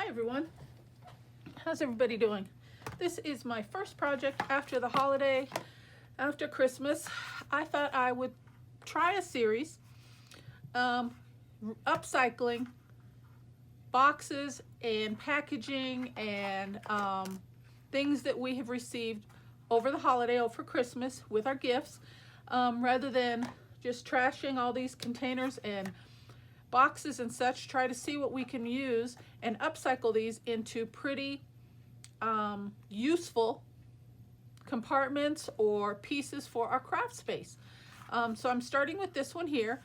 Hi everyone, how's everybody doing? This is my first project after the holiday, after Christmas. I thought I would try a series, upcycling boxes and packaging and things that we have received over the holiday or for Christmas with our gifts, rather than just trashing all these containers and boxes and such. Try to see what we can use and upcycle these into pretty useful compartments or pieces for our craft space. So I'm starting with this one here.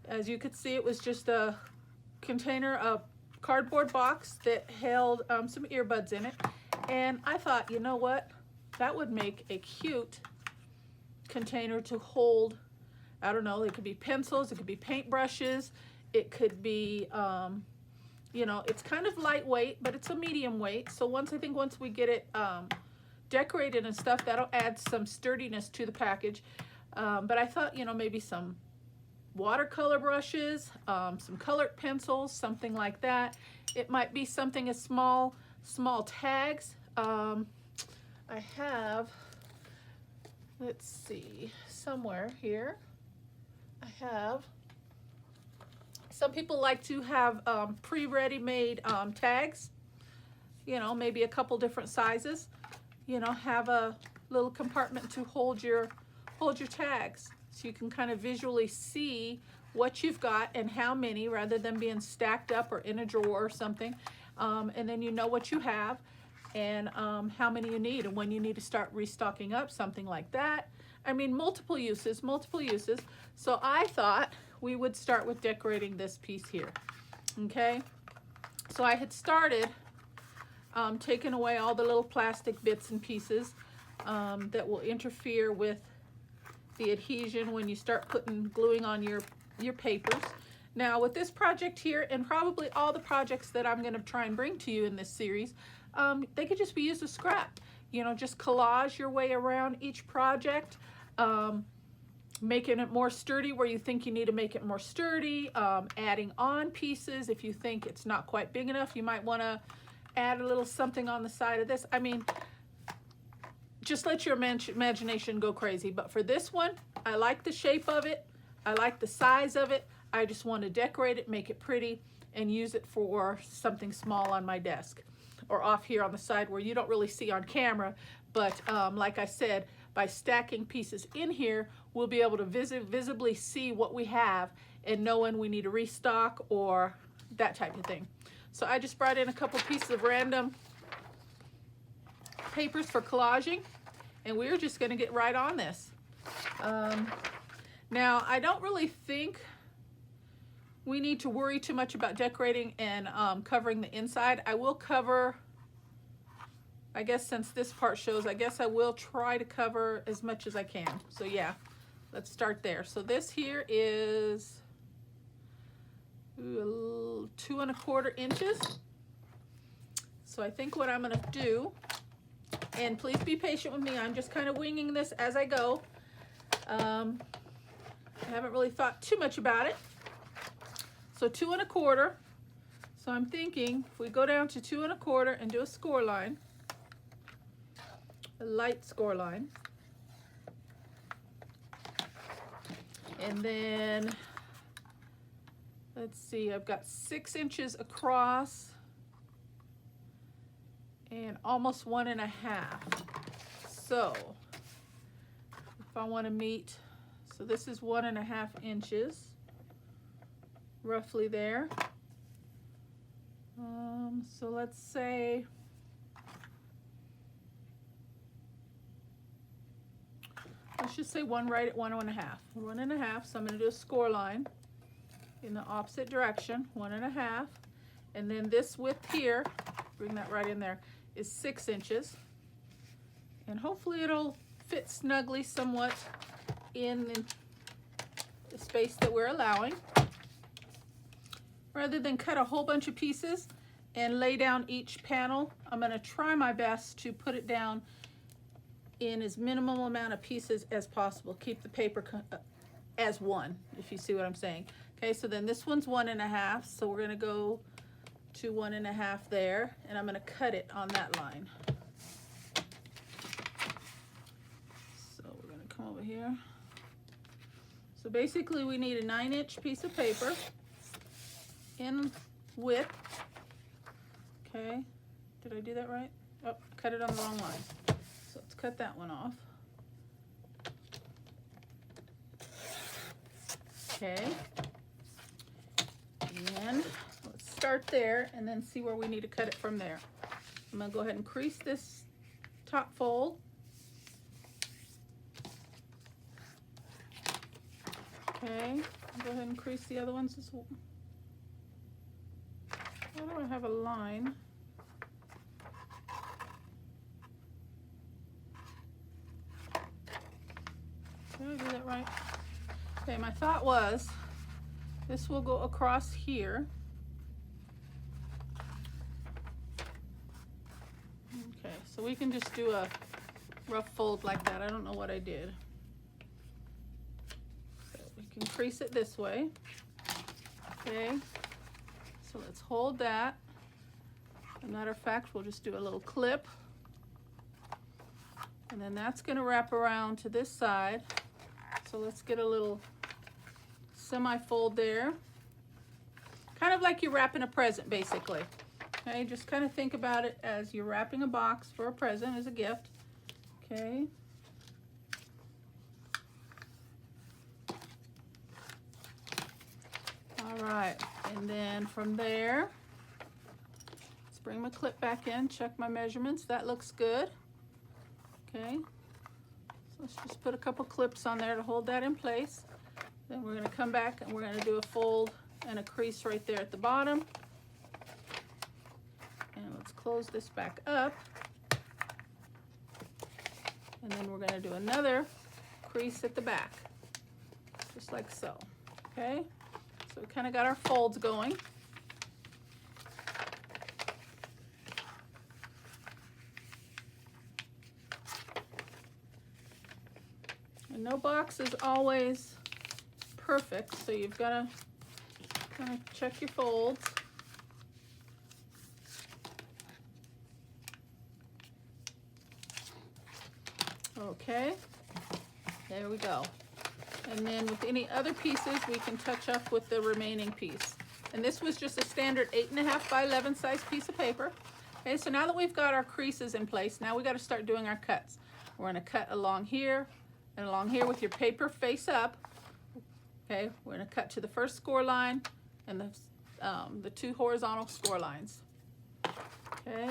As you could see, it was just a container, a cardboard box that held some earbuds in it, and I thought, you know what, that would make a cute container to hold, I don't know, it could be pencils, it could be paintbrushes, it could be, you know, it's kind of lightweight, but it's a medium weight. So once we get it decorated and stuff, that'll add some sturdiness to the package. But I thought, you know, maybe some watercolor brushes, some colored pencils, something like that. It might be something as small tags. I have, let's see, somewhere here, I have, some people like to have pre-ready made tags, you know, maybe a couple different sizes, you know, have a little compartment to hold your tags, so you can kind of visually see what you've got and how many, rather than being stacked up or in a drawer or something. And then you know what you have and how many you need and when you need to start restocking up, something like that. I mean, multiple uses. So I thought we would start with decorating this piece here. Okay, so I had started taking away all the little plastic bits and pieces that will interfere with the adhesion when you start gluing on your papers. Now with this project here, and probably all the projects that I'm going to try and bring to you in this series, they could just be used as scrap. You know, just collage your way around each project, making it more sturdy where you think you need to make it more sturdy, adding on pieces. If you think it's not quite big enough, you might want to add a little something on the side of this. I mean, just let your imagination go crazy. But for this one, I like the shape of it. I like the size of it. I just want to decorate it, make it pretty, and use it for something small on my desk or off here on the side where you don't really see on camera. But like I said, by stacking pieces in here, we'll be able to visibly see what we have and know when we need to restock or that type of thing. So I just brought in a couple pieces of random papers for collaging, and we're just going to get right on this. Now, I don't really think we need to worry too much about decorating and covering the inside. I will cover, I guess since this part shows, I guess I will try to cover as much as I can. So yeah, let's start there. So this here is 2 1/4 inches. So I think what I'm going to do, and please be patient with me, I'm just kind of winging this as I go. I haven't really thought too much about it. So 2 1/4. So I'm thinking if we go down to 2 1/4 and do a score line, a light score line, and then let's see, I've got 6 inches across and almost 1 1/2. So if I want to meet, so this is 1 1/2 inches roughly there. So let's say let's just say one right at 1 1/2. 1 1/2. So I'm going to do a score line in the opposite direction, 1 1/2, and then this width here, bring that right in there, is 6 inches, and hopefully it'll fit snugly somewhat in the space that we're allowing. Rather than cut a whole bunch of pieces and lay down each panel, I'm going to try my best to put it down in as minimal amount of pieces as possible. Keep the paper as one, if you see what I'm saying. Okay, so then this one's 1 1/2, so we're going to go to 1.5 there, and I'm going to cut it on that line. So we're going to come over here. So basically we need a 9-inch piece of paper in width. Okay, did I do that right? Oh, cut it on the wrong line. So let's cut that one off. Okay, and let's start there and then see where we need to cut it from there. I'm going to go ahead and crease this top fold. Okay, go ahead and crease the other ones as well. Why do I have a line? Did I do that right? Okay, my thought was this will go across here. Okay, so we can just do a rough fold like that. I don't know what I did. So we can crease it this way. Okay, so let's hold that. As a matter of fact, we'll just do a little clip. And then that's going to wrap around to this side. So let's get a little semi-fold there. Kind of like you're wrapping a present, basically. Okay, just kind of think about it as you're wrapping a box for a present, as a gift. Okay. All right, and then from there, let's bring my clip back in, check my measurements. That looks good. Okay. Let's just put a couple clips on there to hold that in place. Then we're going to come back and we're going to do a fold and a crease right there at the bottom. And let's close this back up. And then we're going to do another crease at the back, just like so. Okay, so we kind of got our folds going. And no box is always perfect, so you've got to kind of check your folds. Okay, there we go. And then with any other pieces, we can touch up with the remaining piece. And this was just a standard 8.5 by 11 size piece of paper. Okay, so now that we've got our creases in place, now we got to start doing our cuts. We're going to cut along here and along here with your paper face up. Okay, we're going to cut to the first score line and the 2 horizontal score lines. Okay.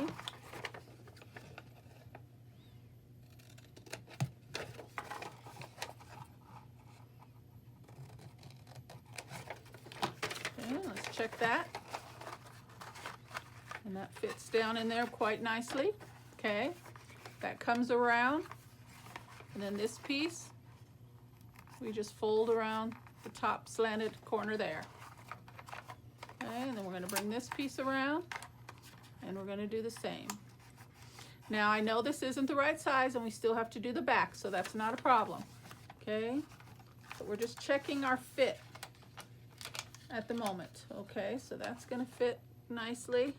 Okay, let's check that. And that fits down in there quite nicely. Okay, that comes around. And then this piece, we just fold around the top slanted corner there. Okay, and then we're going to bring this piece around and we're going to do the same. Now I know this isn't the right size and we still have to do the back, so that's not a problem. Okay, but we're just checking our fit at the moment. Okay, so that's going to fit nicely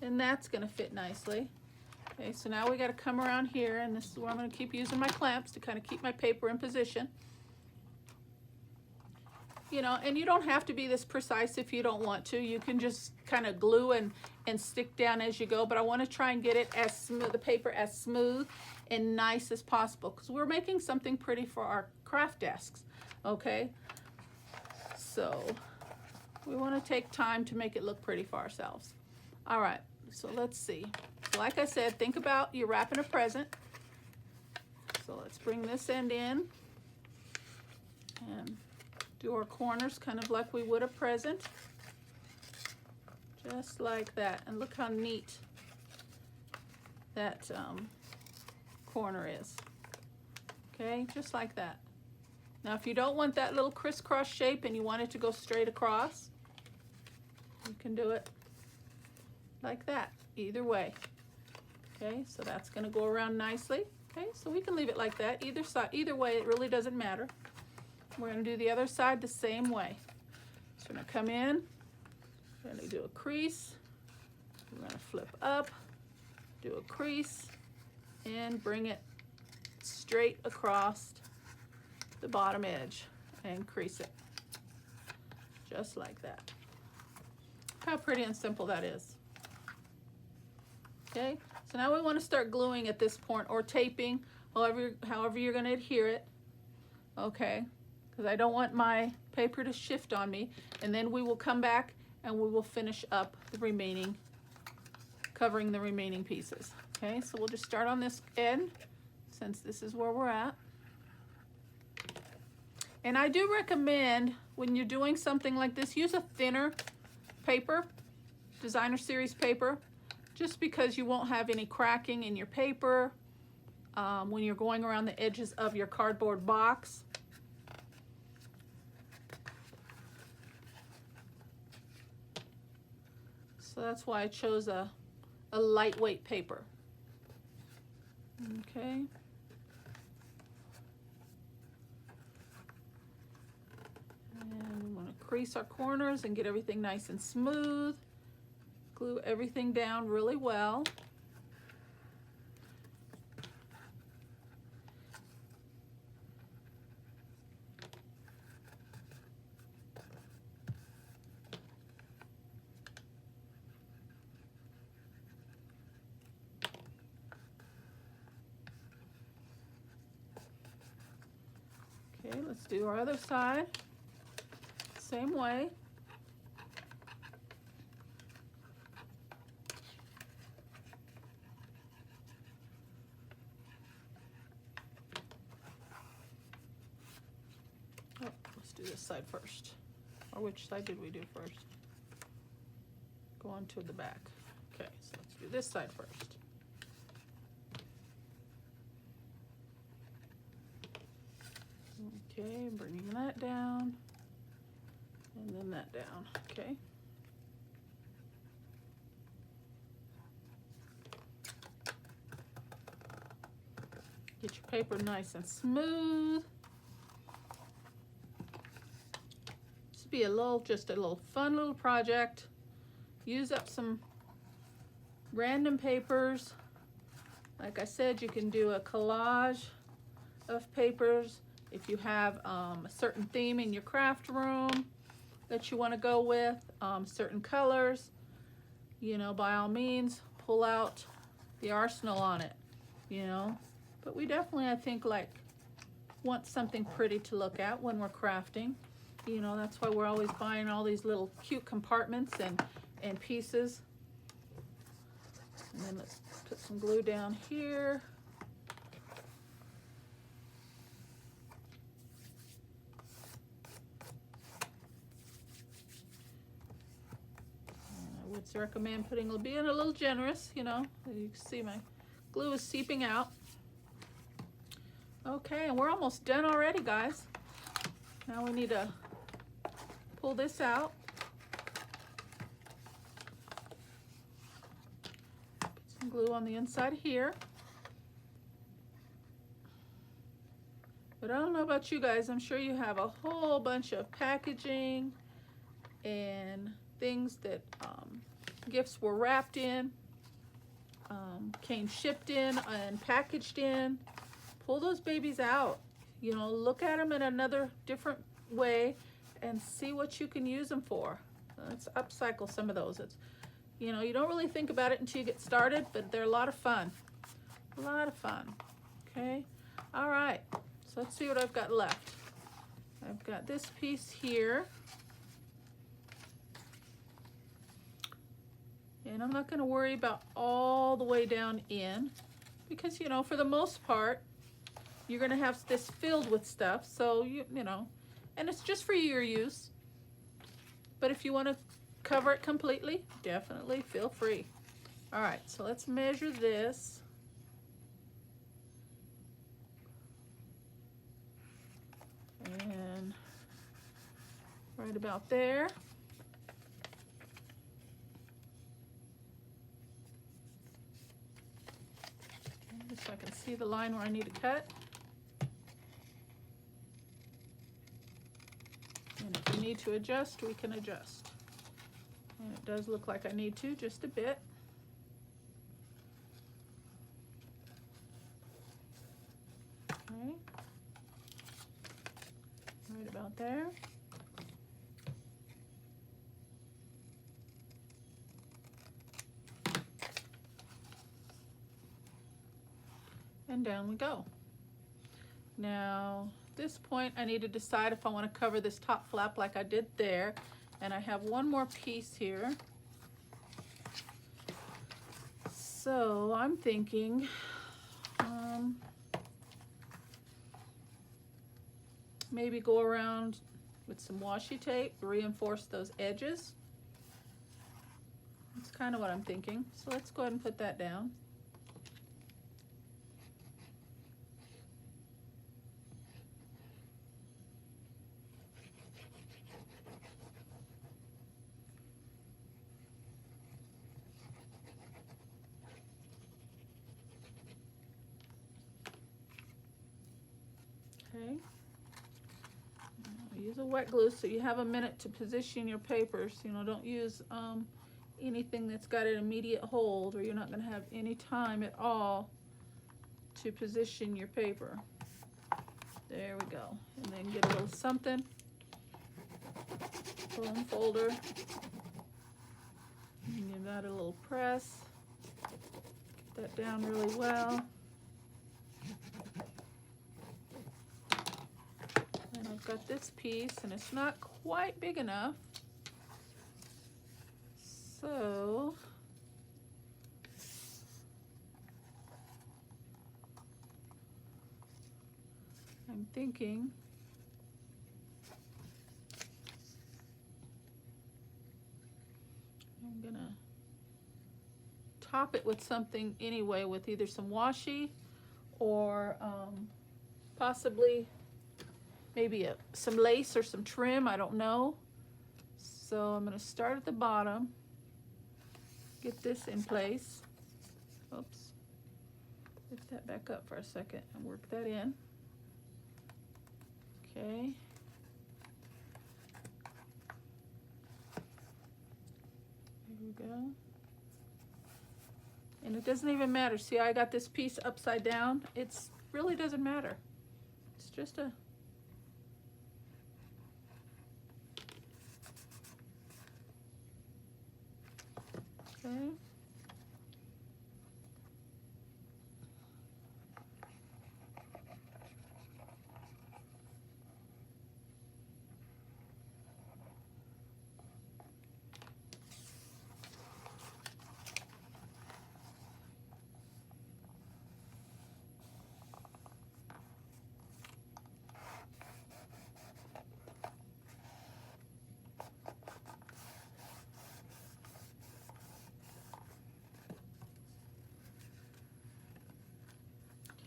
and that's going to fit nicely. Okay, so now we got to come around here, and this is where I'm going to keep using my clamps to kind of keep my paper in position. You know, and you don't have to be this precise if you don't want to. You can just kind of glue and stick down as you go, but I want to try and get it as smooth, the paper as smooth and nice as possible, because we're making something pretty for our craft desks. Okay, so we want to take time to make it look pretty for ourselves. All right, so let's see. So like I said, think about you're wrapping a present. So let's bring this end in and do our corners kind of like we would a present. Just like that. And look how neat that corner is. Okay, just like that. Now if you don't want that little crisscross shape and you want it to go straight across, you can do it like that, either way. Okay, so that's going to go around nicely. Okay, so we can leave it like that, either side, either way, it really doesn't matter. We're going to do the other side the same way. So we're going to come in, we're going to do a crease, We're going to flip up, do a crease, and bring it straight across the bottom edge and crease it. Just like that. How pretty and simple that is. Okay, so now we want to start gluing at this point, or taping, however you're going to adhere it. Okay, because I don't want my paper to shift on me. And then we will come back and we will finish up the remaining, covering the remaining pieces. Okay, so we'll just start on this end, since this is where we're at. And I do recommend, when you're doing something like this, use a thinner paper, designer series paper, just because you won't have any cracking in your paper when you're going around the edges of your cardboard box. So that's why I chose a lightweight paper. Okay. And we want to crease our corners and get everything nice and smooth. Glue everything down really well. Okay, let's do our other side. Same way. Oh, let's do this side first. Or which side did we do first? Go on to the back. Okay, so let's do this side first. Okay, bringing that down, and then that down, okay. Get your paper nice and smooth. This will be just a little fun little project. Use up some random papers. Like I said, you can do a collage of papers. If you have a certain theme in your craft room that you want to go with, certain colors, you know, by all means, pull out the arsenal on it, you know. But we definitely, I think, like, want something pretty to look at when we're crafting. You know, that's why we're always buying all these little cute compartments and pieces. And then let's put some glue down here. I would recommend being a little generous, you know. You can see my glue is seeping out. Okay, and we're almost done already, guys. Now we need to pull this out. Put some glue on the inside here. But I don't know about you guys. I'm sure you have a whole bunch of packaging and things that gifts were wrapped in, came shipped in and packaged in. Pull those babies out. You know, look at them in another different way and see what you can use them for. Let's upcycle some of those. It's, you know, you don't really think about it until you get started, but they're a lot of fun. A lot of fun. Okay. All right. So let's see what I've got left. I've got this piece here. And I'm not going to worry about all the way down in because, you know, for the most part, you're going to have this filled with stuff. So, you know, and it's just for your use. But if you want to cover it completely, definitely feel free. All right, so let's measure this. And right about there. Just so I can see the line where I need to cut. And if we need to adjust, we can adjust. And it does look like I need to, just a bit. Okay. Right about there. And down we go. Now, at this point, I need to decide if I want to cover this top flap like I did there. And I have one more piece here. So I'm thinking, maybe go around with some washi tape, reinforce those edges. That's kind of what I'm thinking. So let's go ahead and put that down. Okay. Use a wet glue so you have a minute to position your papers. You know, don't use anything that's got an immediate hold, or you're not going to have any time at all to position your paper. There we go. And then get a little something, foam folder, and give that a little press. Get that down really well. And I've got this piece, and it's not quite big enough. So I'm thinking I'm gonna top it with something anyway, with either some washi or possibly maybe some lace or some trim, I don't know. So I'm gonna start at the bottom, get this in place. Oops. Lift that back up for a second and work that in. Okay. Here we go. And it doesn't even matter. See, I got this piece upside down. It's really doesn't matter. It's just a okay.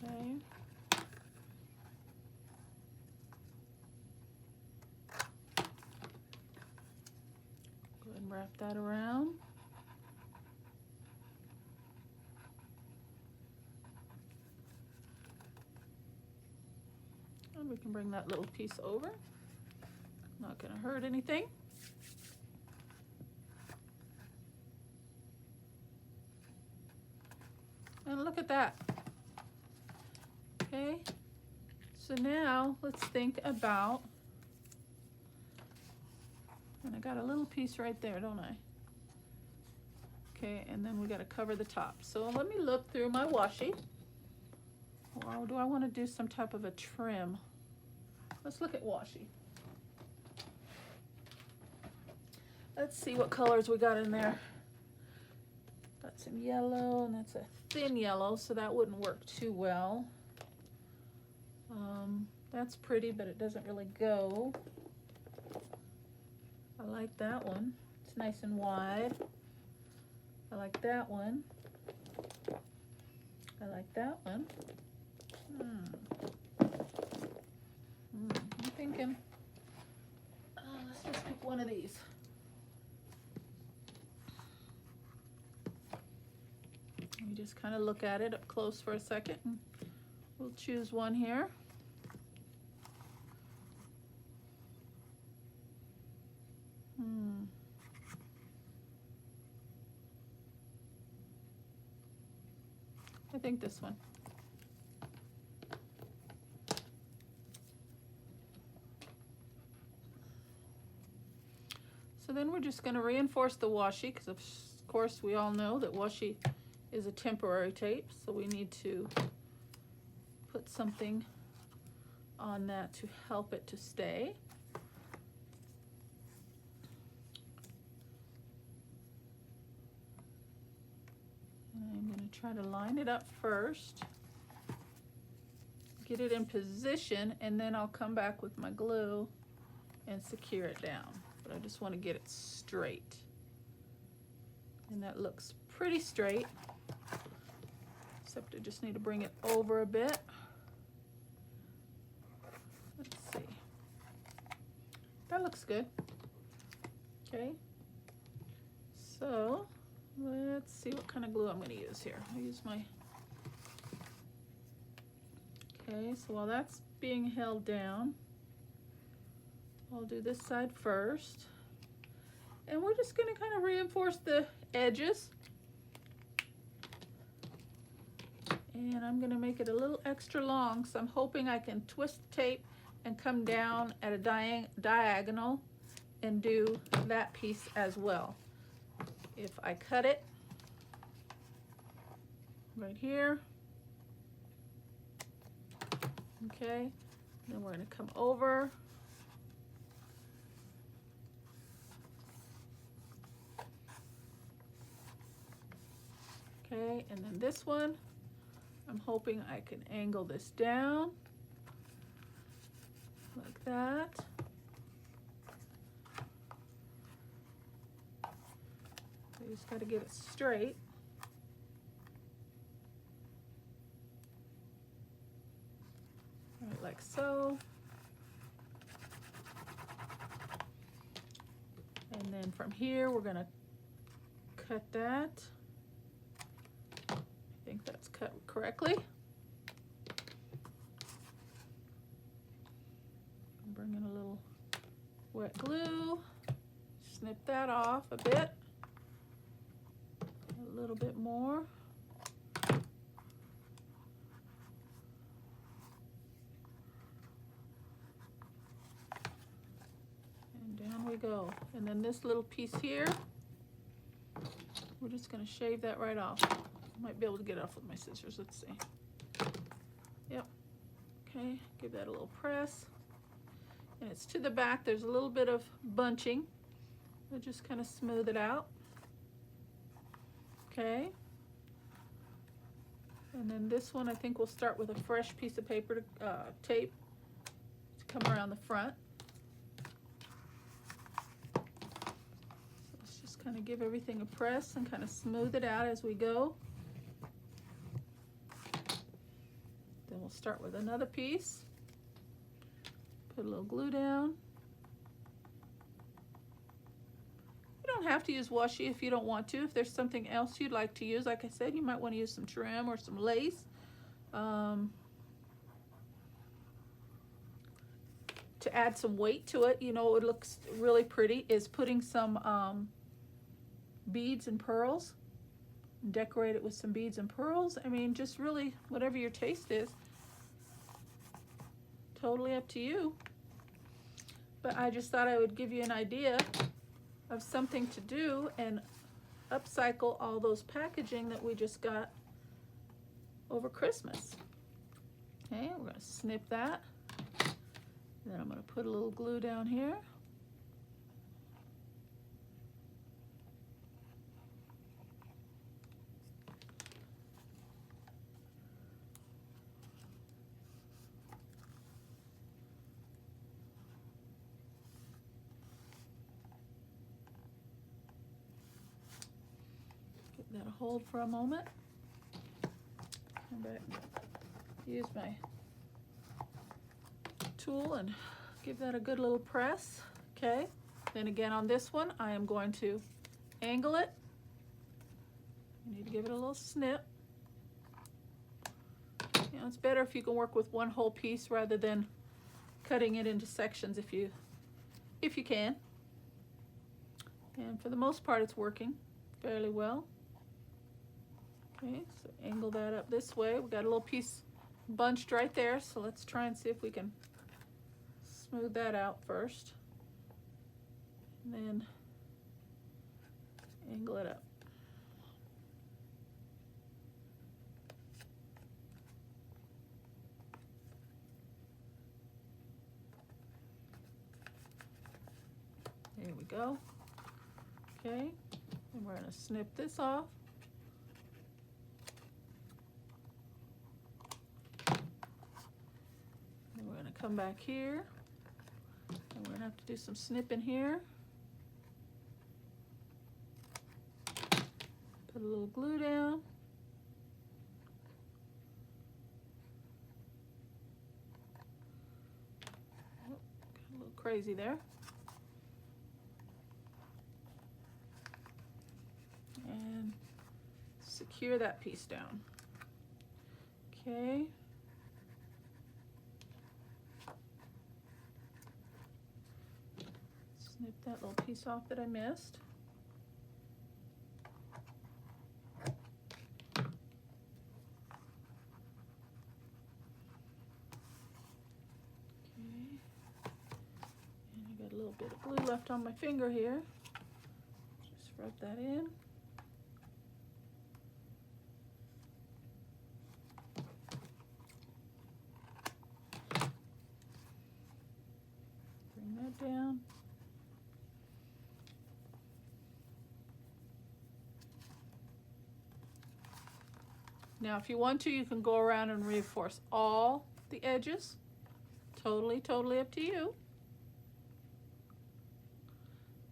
Okay. Go ahead and wrap that around. And we can bring that little piece over. Not gonna hurt anything. And look at that. Okay, so now let's think about, and I got a little piece right there, don't I? Okay, and then we got to cover the top. So let me look through my washi. Or do I want to do some type of a trim? Let's look at washi. Let's see what colors we got in there. Got some yellow, and that's a thin yellow, so that wouldn't work too well. That's pretty, but it doesn't really go. I like that one. It's nice and wide. I like that one. I like that one. I'm thinking, let's just pick one of these. Let me just kind of look at it up close for a second. And we'll choose one here. I think this one. then we're just going to reinforce the washi, because of course we all know that washi is a temporary tape, so we need to put something on that to help it to stay. And I'm going to try to line it up first, get it in position, and then I'll come back with my glue and secure it down. But I just want to get it straight. And that looks pretty straight, except I just need to bring it over a bit. Let's see. That looks good. Okay. So let's see what kind of glue I'm going to use here. I'll use my... Okay, so while that's being held down, I'll do this side first. And we're just going to kind of reinforce the edges. And I'm going to make it a little extra long, so I'm hoping I can twist the tape and come down at a diagonal and do that piece as well. If I cut it right here, okay, then we're going to come over. Okay, and then this one, I'm hoping I can angle this down like that. You just got to get it straight. Right, like so. And then from here, we're going to cut that. I think that's cut correctly. Bring in a little wet glue, snip that off a bit, a little bit more. And down we go. And then this little piece here, we're just going to shave that right off. I might be able to get it off with my scissors. Let's see. Yep. Okay, give that a little press. And it's to the back. There's a little bit of bunching. I'll just kind of smooth it out. Okay. And then this one, I think we'll start with a fresh piece of paper to tape to come around the front. So let's just kind of give everything a press and kind of smooth it out as we go. Then we'll start with another piece. Put a little glue down. You don't have to use washi if you don't want to. If there's something else you'd like to use, like I said, you might want to use some trim or some lace. To add some weight to it, you know, it looks really pretty, is putting some beads and pearls. Decorate it with some beads and pearls. I mean, just really whatever your taste is. Totally up to you. But I just thought I would give you an idea of something to do and upcycle all those packaging that we just got over Christmas. Okay, we're going to snip that. Then I'm going to put a little glue down here. Give that a hold for a moment. Come back, use my tool and give that a good little press. Okay, then again on this one I am going to angle it. You need to give it a little snip. You know, it's better if you can work with one whole piece rather than cutting it into sections if you can. And for the most part it's working fairly well. Okay, so angle that up this way. We got a little piece bunched right there, so let's try and see if we can smooth that out first. And then Angle it up. There we go. Okay, and we're going to snip this off. And we're going to come back here, and we're going to have to do some snipping here. Put a little glue down. Oh, got a little crazy there. And secure that piece down. Okay. Snip that little piece off that I missed. And I got a little bit of glue left on my finger here. Just rub that in. Bring that down. Now, if you want to, you can go around and reinforce all the edges. Totally up to you.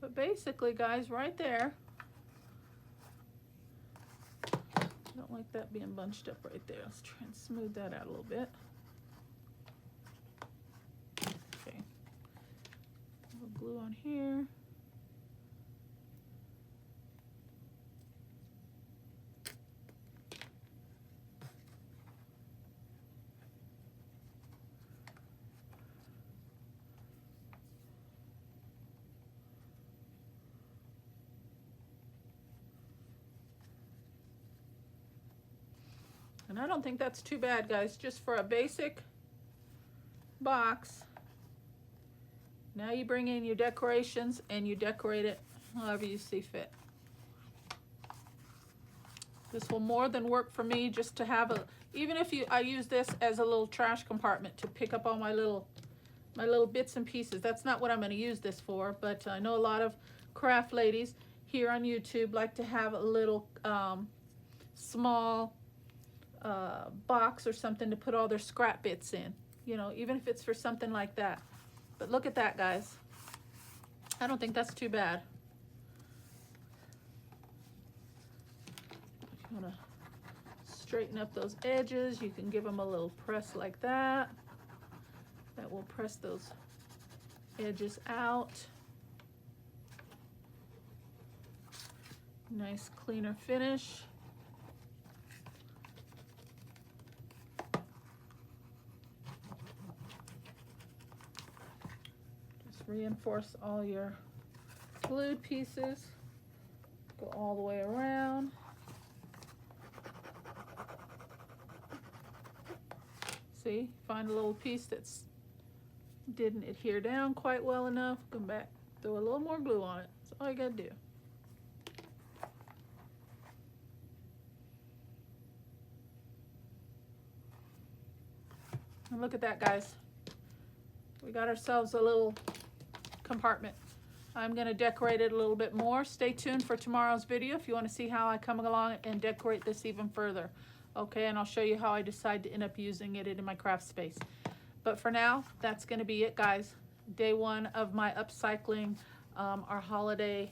But basically, guys, right there, I don't like that being bunched up right there. Let's try and smooth that out a little bit. Okay. A little glue on here. And I don't think that's too bad, guys, just for a basic box. Now you bring in your decorations and you decorate it however you see fit. This will more than work for me just to have a, even if I use this as a little trash compartment to pick up all my little bits and pieces. That's not what I'm going to use this for, but I know a lot of craft ladies here on YouTube like to have a little small box or something to put all their scrap bits in, you know, even if it's for something like that. But look at that, guys. I don't think that's too bad. If you want to straighten up those edges, you can give them a little press like that. That will press those edges out. Nice cleaner finish. Reinforce all your glued pieces. Go all the way around. See, find a little piece that's didn't adhere down quite well enough. Come back, throw a little more glue on it. That's all you gotta do. And look at that, guys. We got ourselves a little compartment. I'm going to decorate it a little bit more. Stay tuned for tomorrow's video if you want to see how I come along and decorate this even further. Okay, and I'll show you how I decide to end up using it in my craft space. But for now, that's going to be it, guys. Day one of my upcycling our holiday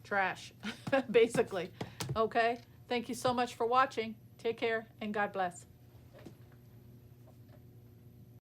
trash, basically. Okay, thank you so much for watching. Take care and God bless.